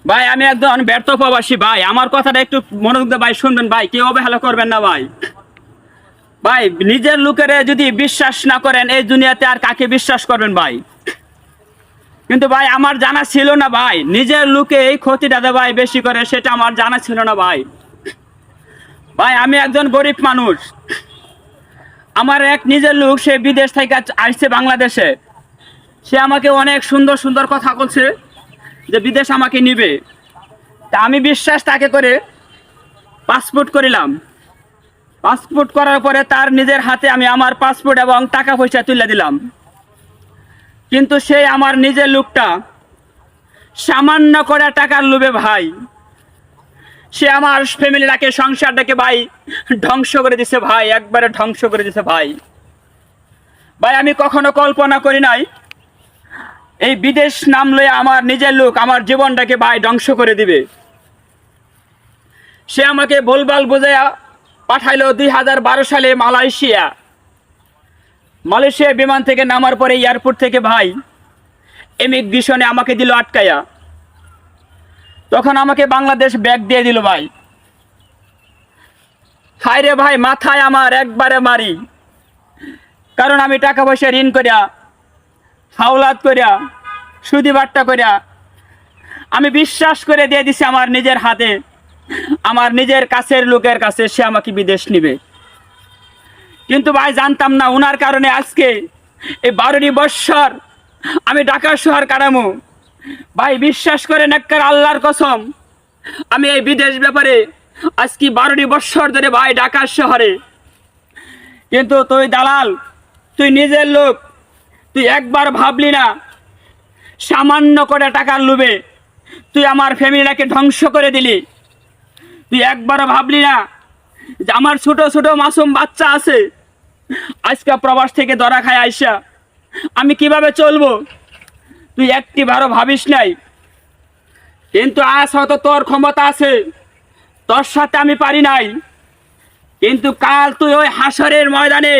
ভাই আমি একজন ব্যর্থ প্রবাসী ভাই, আমার কথাটা একটু মনোযোগ দিয়ে ভাই শুনবেন ভাই, কেউ অবহেলা করবেন না ভাই। ভাই নিজের লোকের যদি বিশ্বাস না করেন এই দুনিয়াতে আর কাকে বিশ্বাস করবেন ভাই? কিন্তু ভাই আমার জানা ছিল না ভাই, নিজের লোকে এই ক্ষতিটা ভাই বেশি করে, সেটা আমার জানা ছিল না ভাই। ভাই আমি একজন গরিব মানুষ, আমার এক নিজের লোক সে বিদেশ থেকে আসছে বাংলাদেশে, সে আমাকে অনেক সুন্দর সুন্দর কথা বলছে যে বিদেশ আমাকে নিবে। তা আমি বিশ্বাস তাকে করে পাসপোর্ট করিলাম। পাসপোর্ট করার পরে তার নিজের হাতে আমি আমার পাসপোর্ট এবং টাকা পয়সা তুলে দিলাম। কিন্তু সে আমার নিজের লোকটা সামান্য করে টাকার লোভে ভাই সে আমার ফ্যামিলিটাকে, সংসারটাকে ভাই ধ্বংস করে দিছে ভাই, একবারে ধ্বংস করে দিছে ভাই। ভাই আমি কখনো কল্পনা করি নাই এই বিদেশ নাম লয়ে আমার নিজের লোক আমার জীবনটাকে ভাই ধ্বংস করে দিবে। সে আমাকে ভুলভাল বুঝাইয়া পাঠাইলো 2012 সালে মালয়েশিয়া বিমান থেকে নামার পরে এয়ারপোর্ট থেকে ভাই ইমিগ্রেশনে আমাকে দিল আটকায়া। তখন আমাকে বাংলাদেশ ব্যাগ দিয়ে দিল ভাই। হায় রে ভাই, মাথায় আমার একবারে মারি, কারণ আমি টাকা পয়সা ঋণ করিয়া, হাওলাত করিয়া, সুদি বাট্টা করিয়া আমি বিশ্বাস করে দিয়ে দিছি আমার নিজের হাতে, আমার নিজের কাছের লোকের কাছে সে আমাকে বিদেশ নিবে। কিন্তু ভাই জানতাম না ওনার কারণে আজকে এই 12টি বৎসর আমি ঢাকা শহর কাটামো। ভাই বিশ্বাস করে নেককার আল্লাহর কসম, আমি এই বিদেশ ব্যাপারে আজকে 12টি বৎসর ধরে ভাই ঢাকা শহরে। কিন্তু তুই দালাল, তুই নিজের লোক, তুই একবার ভাবলি না সামান্য করে টাকার লোভে তুই আমার ফ্যামিলিটাকে ধ্বংস করে দিলি। তুই একবারও ভাবলি না যে আমার ছোট ছোট মাসুম বাচ্চা আছে আজকে প্রবাস থেকে ধরা খায় আইসা আমি কিভাবে চলবো, তুই একটি বারও ভাবিস নাই। কিন্তু আজ হয়তো তোর ক্ষমতা আছে, তোর সাথে আমি পারি নাই, কিন্তু কাল তুই ওই হাসরের ময়দানে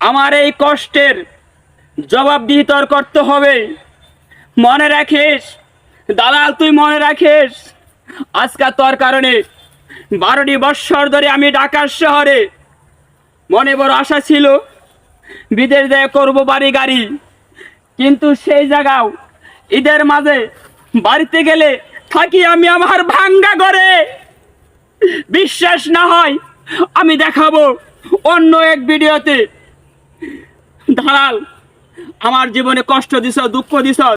আমার এই কষ্টের জবাবদিহি তোর করতে হবে। মনে রাখিস দালাল, তুই মনে রাখিস আজকে তোর কারণে 12টি বৎসর ধরে আমি ঢাকা শহরে মনে বড় আশা ছিল বিদেশ দিয়ে করবো বাড়ি গাড়ি, কিন্তু সেই জায়গাও ঈদের মাঝে বাড়িতে গেলে থাকি আমি আমার ভাঙ্গা ঘরে। বিশ্বাস না হয় আমি দেখাবো অন্য এক ভিডিওতে। দালাল আমার জীবনে কষ্ট দিছ, দুঃখ দিছ।